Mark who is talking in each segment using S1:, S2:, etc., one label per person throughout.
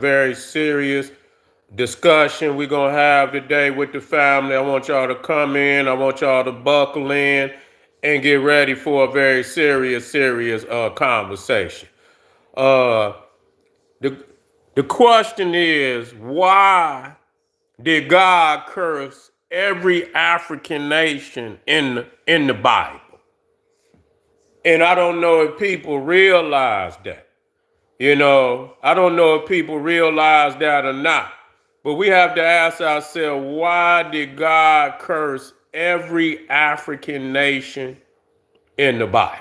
S1: very serious discussion we're going to have today with the family. I want y'all to come in. I want y'all to buckle in and get ready for a very serious conversation. Uh, the, the question is, why did God curse every African nation in the Bible? And I don't know if people realize that. I don't know if people realize that or not. But we have to ask ourselves, why did God curse every African nation in the Bible?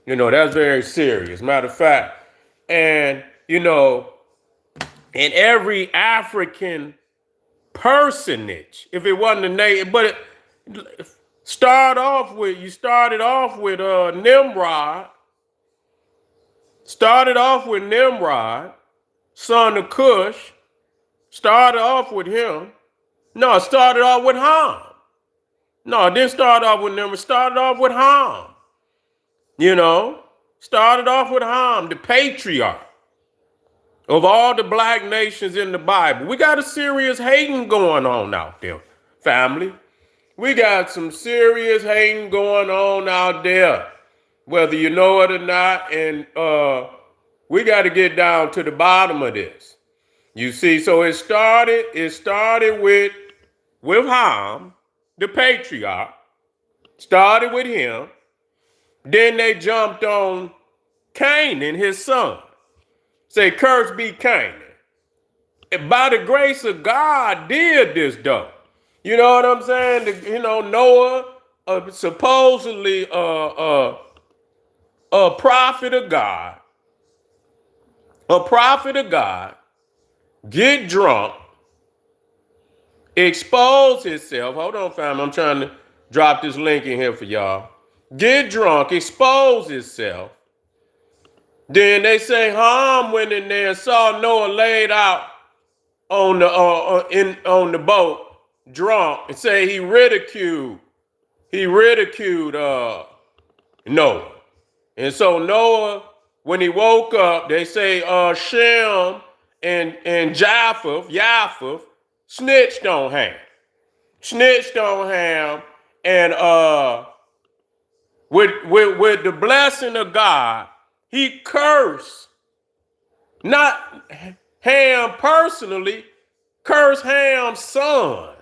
S1: That's very serious. Matter of fact, and, in every African personage, if it wasn't a name, but you started off with Nimrod, son of Cush. Started off with him. No, it started off with Ham. No, it didn't start off with Nimrod. It started off with Ham. Started off with Ham, the patriarch of all the black nations in the Bible. We got a serious hating going on out there, family. We got some serious hating going on out there, whether you know it or not. And we got to get down to the bottom of this. You see, so it started with Ham, the patriarch. Started with him. Then they jumped on Canaan, his son. Say, curse be Canaan. And by the grace of God did this though. You know what I'm saying? Noah, supposedly a prophet of God. Get drunk, expose himself. Hold on, fam. I'm trying to drop this link in here for y'all. Get drunk, expose himself. Then they say Ham went in there and saw Noah laid out on the boat, drunk, and say he ridiculed Noah. And so Noah, when he woke up, they say Shem and Japheth snitched on Ham, and with the blessing of God, he cursed not Ham personally, cursed Ham's son.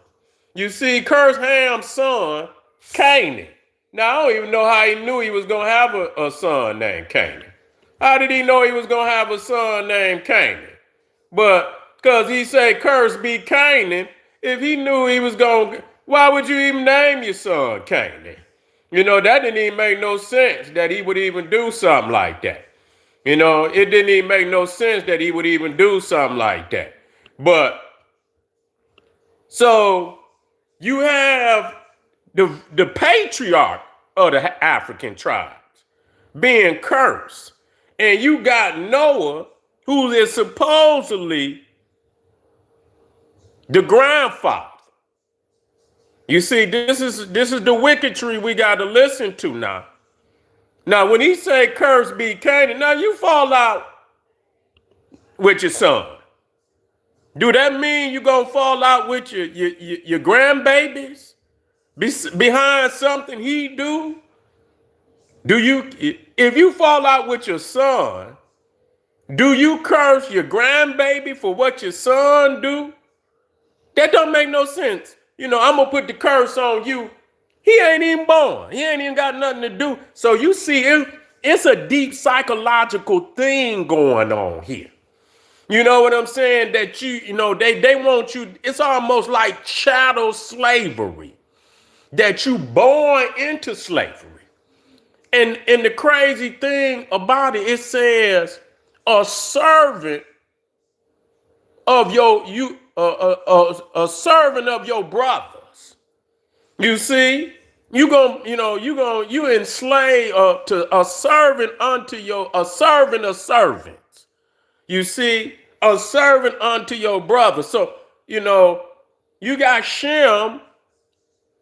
S1: You see, cursed Ham's son, Canaan. Now I don't even know how he knew he was gonna have a son named Canaan. How did he know he was gonna have a son named Canaan? But because he said, curse be Canaan, if he knew he was going to, why would you even name your son Canaan? That didn't even make no sense that he would even do something like that. It didn't even make no sense that he would even do something like that. But, so, you have the patriarch of the African tribes being cursed. And you got Noah, who is supposedly the grandfather. You see, this is the wicketry we got to listen to now. Now, when he say curse be Canaan, now you fall out with your son. Do that mean you gonna fall out with your grandbabies behind something he do? If you fall out with your son, do you curse your grandbaby for what your son do? That don't make no sense. I'm gonna put the curse on you. He ain't even born. He ain't even got nothing to do. So you see, it's a deep psychological thing going on here. You know what I'm saying? That they want you. It's almost like chattel slavery. That you born into slavery. And the crazy thing about it, it says a servant of a servant of your brothers. You see, you enslave to a servant a servant of servants. You see, a servant unto your brother. So, you got Shem,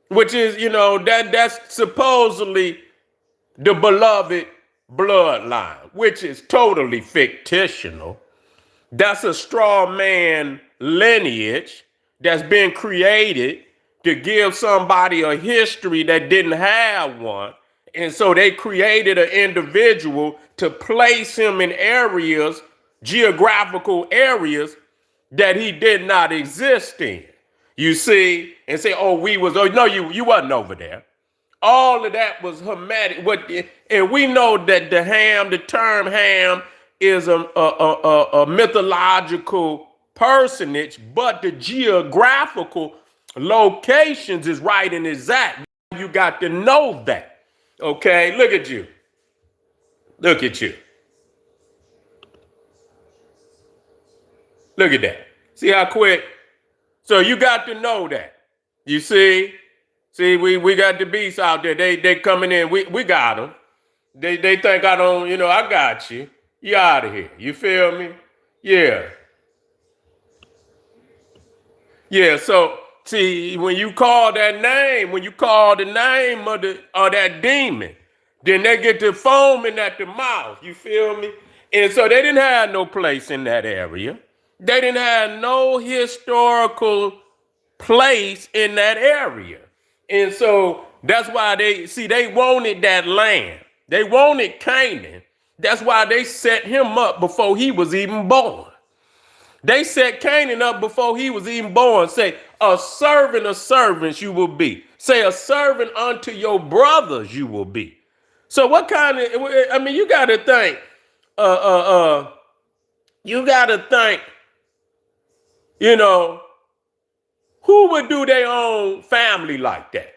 S1: which is, that's supposedly the beloved bloodline, which is totally fictional. That's a straw man lineage that's been created to give somebody a history that didn't have one. And so they created an individual to place him in areas, geographical areas that he did not exist in. You see, and say, oh, oh no, you wasn't over there. All of that was Hamitic. And we know that the term Ham is a mythological personage, but the geographical locations is right and exact. You got to know that. Okay, look at you. Look at you. Look at that. See how quick? So you got to know that. You see? See, we got the beasts out there. They coming in. We got them. They think I don't, I got you. You out of here. You feel me? Yeah. Yeah, so see, when you call that name, when you call the name of that demon, then they get to foaming at the mouth. You feel me? And so they didn't have no place in that area. They didn't have no historical place in that area. And so that's why they wanted that land. They wanted Canaan. That's why they set him up before he was even born. They set Canaan up before he was even born. Say, a servant of servants you will be. Say, a servant unto your brothers you will be. So what kind of, you got to think, who would do their own family like that?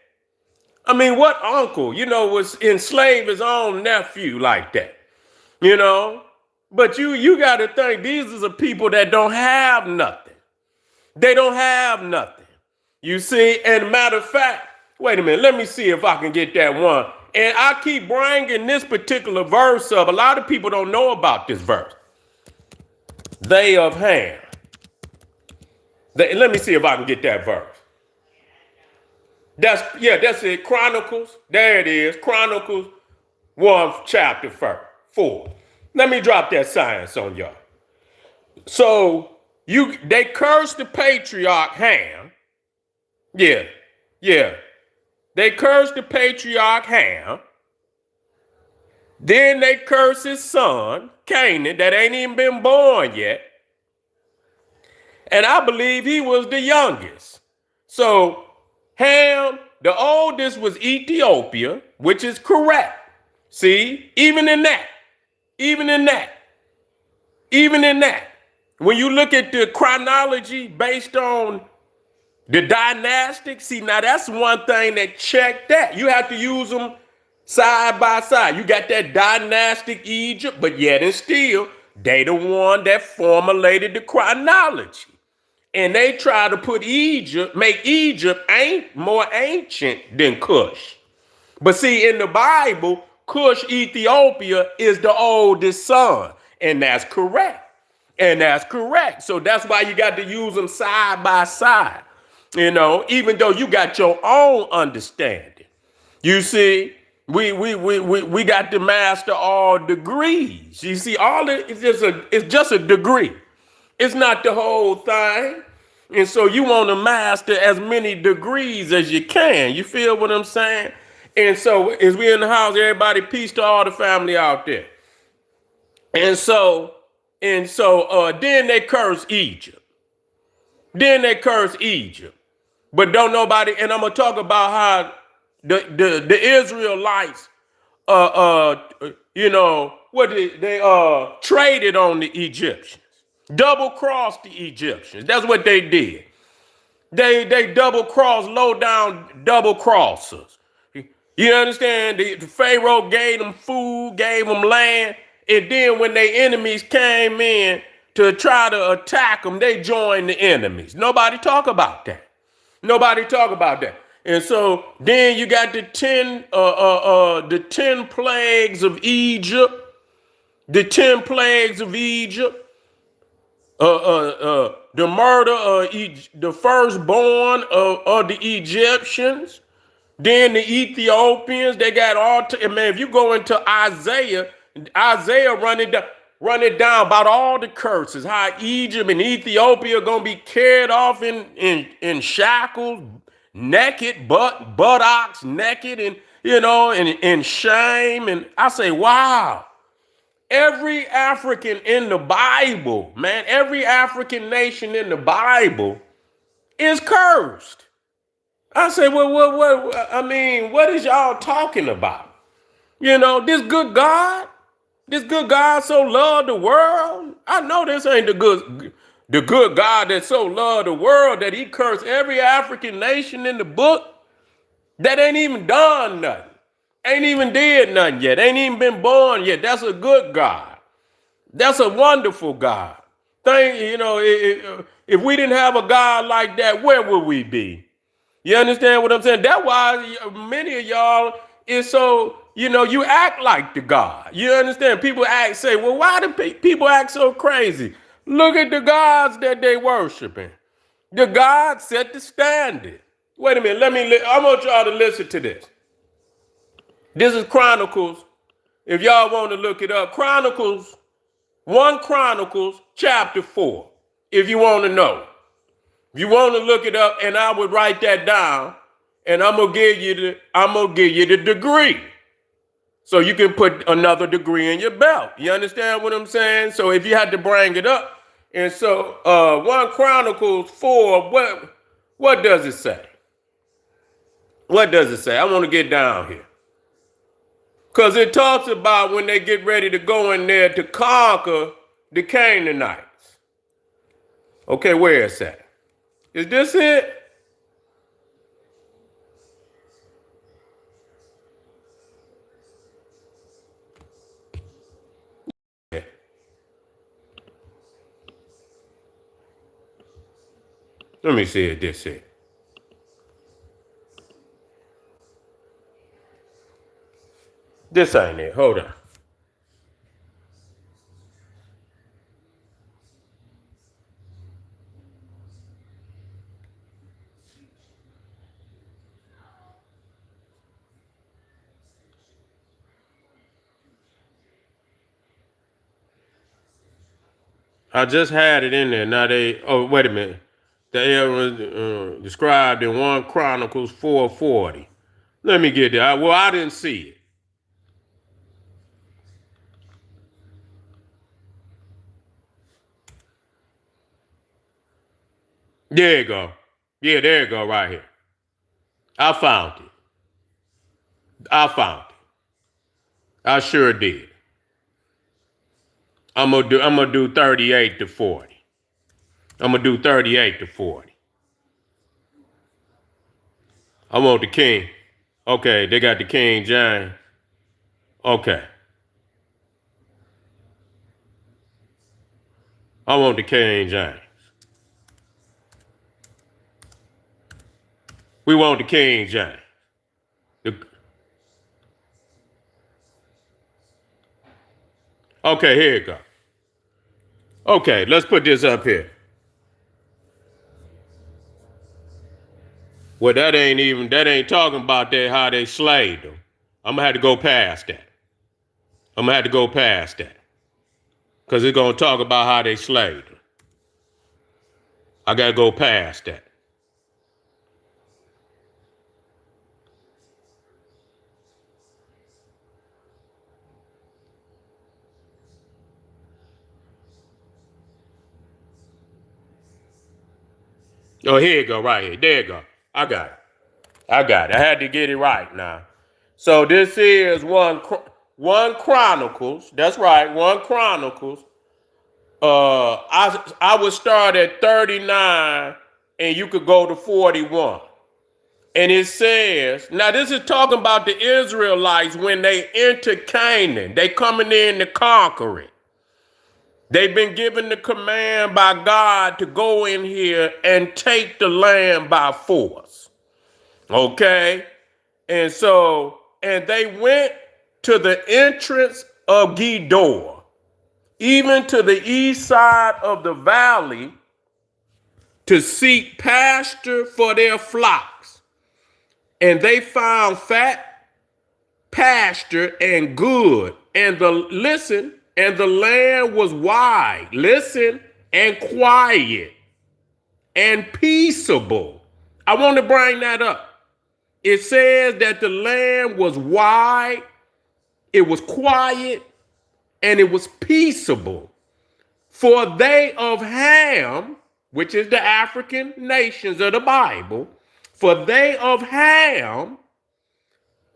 S1: What uncle, was enslave his own nephew like that? But you got to think, these are the people that don't have nothing. They don't have nothing. You see, and matter of fact, wait a minute, let me see if I can get that one. And I keep bringing this particular verse up. A lot of people don't know about this verse. They of Ham. Let me see if I can get that verse. That's it. Chronicles. There it is. Chronicles 1 chapter 4. Let me drop that science on y'all. So they cursed the patriarch Ham. Yeah. They cursed the patriarch Ham. Then they cursed his son, Canaan, that ain't even been born yet. And I believe he was the youngest. So Ham, the oldest was Ethiopia, which is correct. See, even in that, when you look at the chronology based on the dynastic, see, now that's one thing that check that. You have to use them side by side. You got that dynastic Egypt, but yet and still, they the one that formulated the chronology. And they try to make Egypt more ancient than Cush. But see, in the Bible, Cush, Ethiopia is the oldest son. And that's correct. So that's why you got to use them side by side. Even though you got your own understanding. You see, we got to master all degrees. You see, it's just a degree. It's not the whole thing. And so you want to master as many degrees as you can. You feel what I'm saying? And so as we in the house, everybody, peace to all the family out there. And so then they curse Egypt. But don't nobody, and I'm gonna talk about how the Israelites they traded on the Egyptians. Double-crossed the Egyptians. That's what they did. They double-crossed, low-down double-crossers. You understand? The Pharaoh gave them food, gave them land, and then when their enemies came in to try to attack them, they joined the enemies. Nobody talk about that. And so then you got the 10 plagues of Egypt. The 10 plagues of Egypt. The murder of the firstborn of the Egyptians, then the Ethiopians, they got if you go into Isaiah running down, run it down about all the curses, how Egypt and Ethiopia are gonna be carried off in shackles, naked, buttocks naked, and in shame. And I say, wow, every African in the Bible, man, every African nation in the Bible is cursed. I say, well, what is y'all talking about? This good God so loved the world. I know this ain't the good God that so loved the world that he cursed every African nation in the book that ain't even done nothing, ain't even did nothing yet, ain't even been born yet. That's a good God. That's a wonderful God. If we didn't have a God like that, where would we be? You understand what I'm saying? That's why many of y'all is so, you act like the God. You understand? People say, well, why do people act so crazy? Look at the gods that they worshiping. The God set the standard. Wait a minute. I want y'all to listen to this. This is Chronicles. If y'all want to look it up, 1 Chronicles chapter 4, if you want to know. If you want to look it up, and I would write that down, and I'm gonna give you the degree, so you can put another degree in your belt. You understand what I'm saying? So if you had to bring it up, and so 1 Chronicles 4, what does it say? What does it say? I want to get down here, because it talks about when they get ready to go in there to conquer the Canaanites. Okay, where is that? Is this it? Let me see if this is it. This ain't it. Hold on. I just had it in there. Now wait a minute. They was described in 1 Chronicles 4:40. Let me get there. I didn't see it. There you go. Yeah, there you go, right here. I found it. I sure did. I'm gonna do 38 to 40. I'm gonna do 38 to 40. I want the King. Okay, they got the King James. Okay. I want the King James. We want the King James. Okay, here you go. Okay, let's put this up here. Well, that ain't talking about how they slayed them. I'm gonna have to go past that. Because it's gonna talk about how they slayed them. I gotta go past that. Oh, here you go, right here. There you go. I got it. I had to get it right now. So this is one Chronicles. That's right, 1 Chronicles. I would start at 39, and you could go to 41. And it says, now this is talking about the Israelites when they enter Canaan. They coming in to conquer it. They've been given the command by God to go in here and take the land by force. Okay? And they went to the entrance of Gedor, even to the east side of the valley, to seek pasture for their flocks. And they found fat pasture and good. And And the land was wide, listen, and quiet and peaceable. I want to bring that up. It says that the land was wide, it was quiet, and it was peaceable. For they of Ham, which is the African nations of the Bible, for they of Ham,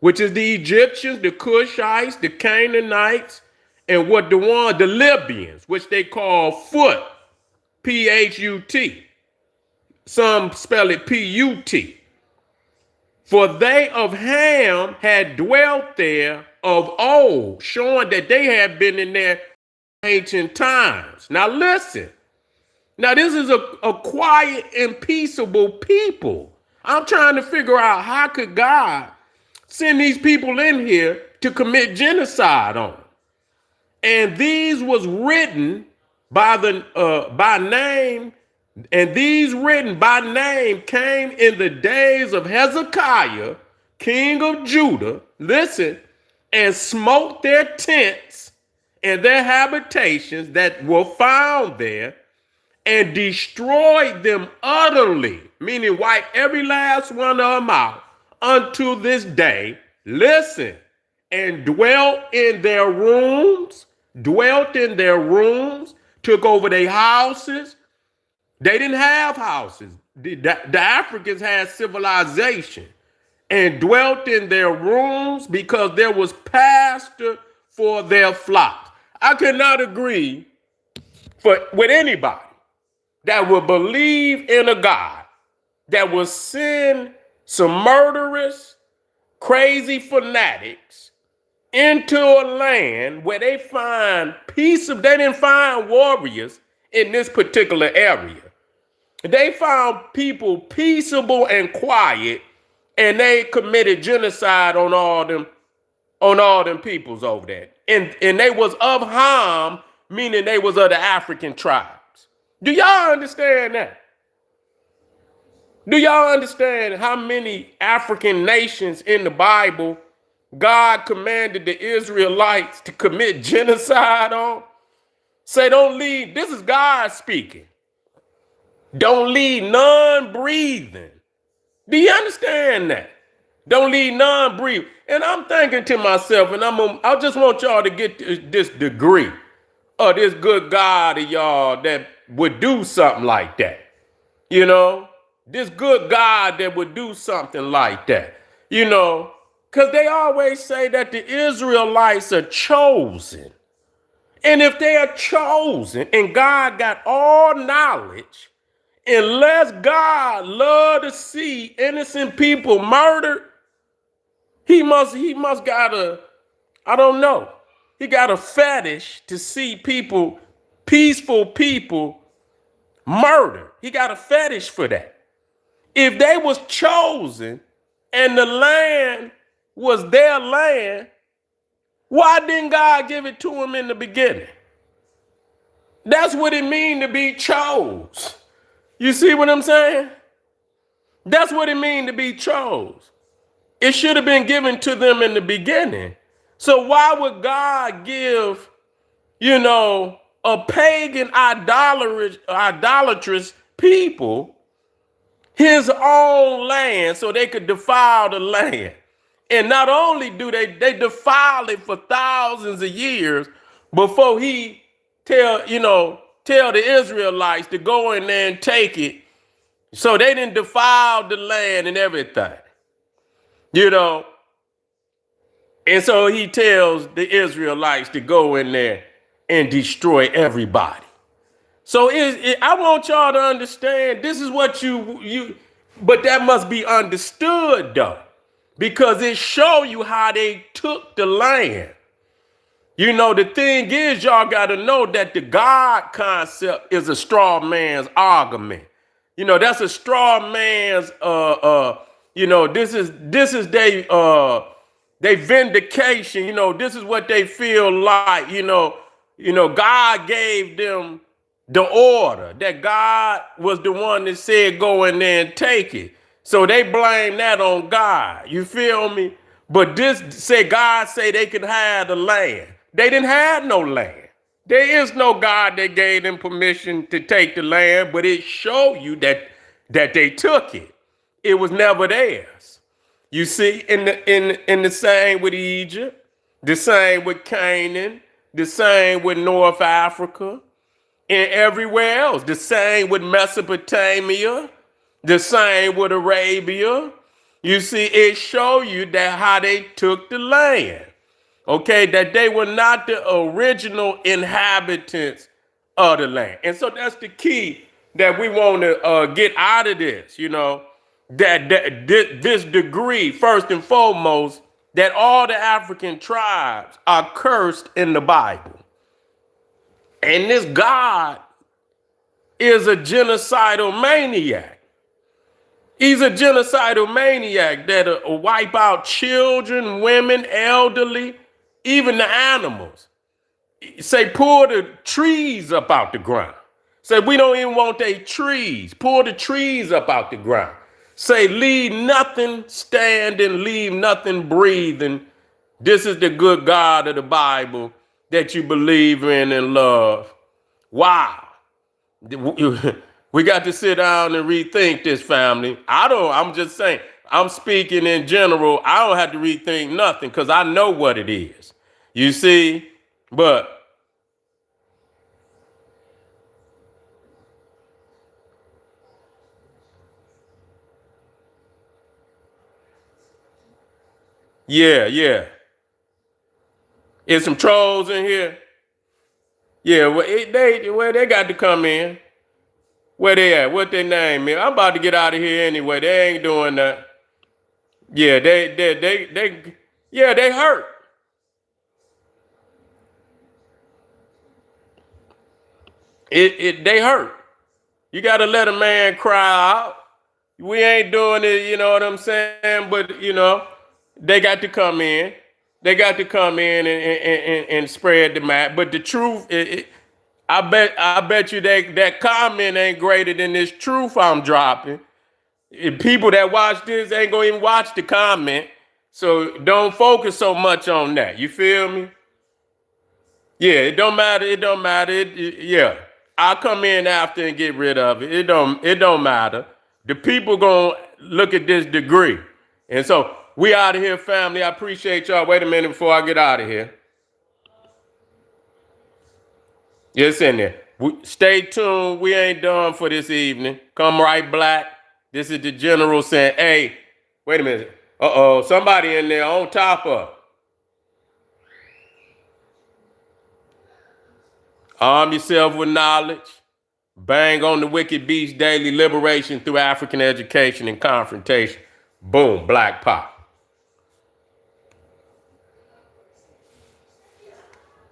S1: which is the Egyptians, the Cushites, the Canaanites, and the Libyans, which they call Phut, P-H-U-T. Some spell it P-U-T. For they of Ham had dwelt there of old, showing that they had been in there ancient times. Now listen. Now this is a quiet and peaceable people. I'm trying to figure out how could God send these people in here to commit genocide on them. And these was written by name, and these written by name came in the days of Hezekiah, king of Judah, listen, and smote their tents and their habitations that were found there, and destroyed them utterly, meaning wipe every last one of them out unto this day. Listen, and dwelt in their rooms, took over their houses. They didn't have houses. The Africans had civilization, and dwelt in their rooms because there was pasture for their flocks. I cannot agree with anybody that will believe in a God that will send some murderous, crazy fanatics into a land where they find peace. They didn't find warriors in this particular area. They found people peaceable and quiet, and they committed genocide on all them peoples over there. And they was of Ham, meaning they was of the African tribes. Do y'all understand that? Do y'all understand how many African nations in the Bible God commanded the Israelites to commit genocide on? Say, don't leave. This is God speaking. Don't leave none breathing. Do you understand that? Don't leave none breathing. And I'm thinking to myself, and I just want y'all to get this degree of this good God of y'all that would do something like that. You know, this good God that would do something like that. You know, because they always say that the Israelites are chosen. And if they are chosen and God got all knowledge, unless God love to see innocent people murdered, he must got I don't know. He got a fetish to see people, peaceful people, murdered. He got a fetish for that. If they was chosen and the land was their land, why didn't God give it to them in the beginning? That's what it means to be chose. You see what I'm saying? That's what it means to be chose. It should have been given to them in the beginning. So why would God give, a pagan idolatrous people his own land so they could defile the land? And not only do they defile it for thousands of years before he tell the Israelites to go in there and take it. So they didn't defile the land and everything, And so he tells the Israelites to go in there and destroy everybody. So I want y'all to understand this is what but that must be understood though, because it show you how they took the land. The thing is, y'all got to know that the God concept is a straw man's argument. That's a straw man's, this is they vindication. This is what they feel like, God gave them the order, that God was the one that said, go in there and take it. So they blame that on God. You feel me? But God say they could have the land. They didn't have no land. There is no God that gave them permission to take the land, but it showed you that they took it. It was never theirs. You see, in the same with Egypt, the same with Canaan, the same with North Africa, and everywhere else. The same with Mesopotamia, the same with Arabia. You see, it show you that how they took the land. Okay, that they were not the original inhabitants of the land. And so that's the key that we want to get out of this, that this degree, first and foremost, that all the African tribes are cursed in the Bible. And this God is a genocidal maniac. He's a genocidal maniac that'll wipe out children, women, elderly, even the animals. Say, pull the trees up out the ground. Say, we don't even want their trees. Pull the trees up out the ground. Say, leave nothing standing, leave nothing breathing. This is the good God of the Bible that you believe in and love. Wow. We got to sit down and rethink this, family. I'm just saying, I'm speaking in general. I don't have to rethink nothing because I know what it is. You see? But yeah. Is some trolls in here? Yeah, they got to come in. Where they at? What their name is? I'm about to get out of here anyway. They ain't doing that. Yeah, they hurt. They hurt. You gotta let a man cry out. We ain't doing it, you know what I'm saying? But they got to come in. They got to come in and spread the map. But the truth, I bet you that comment ain't greater than this truth I'm dropping. People that watch this ain't gonna even watch the comment. So don't focus so much on that. You feel me? Yeah, it don't matter. It don't matter. Yeah, I'll come in after and get rid of it. It don't matter. The people gonna look at this degree. And so we out of here, family. I appreciate y'all. Wait a minute before I get out of here. It's in there. Stay tuned. We ain't done for this evening. Come right black. This is the general saying, hey, wait a minute. Uh-oh, somebody in there on top of. Arm yourself with knowledge. Bang on the wicked beast daily liberation through African education and confrontation. Boom, black pop.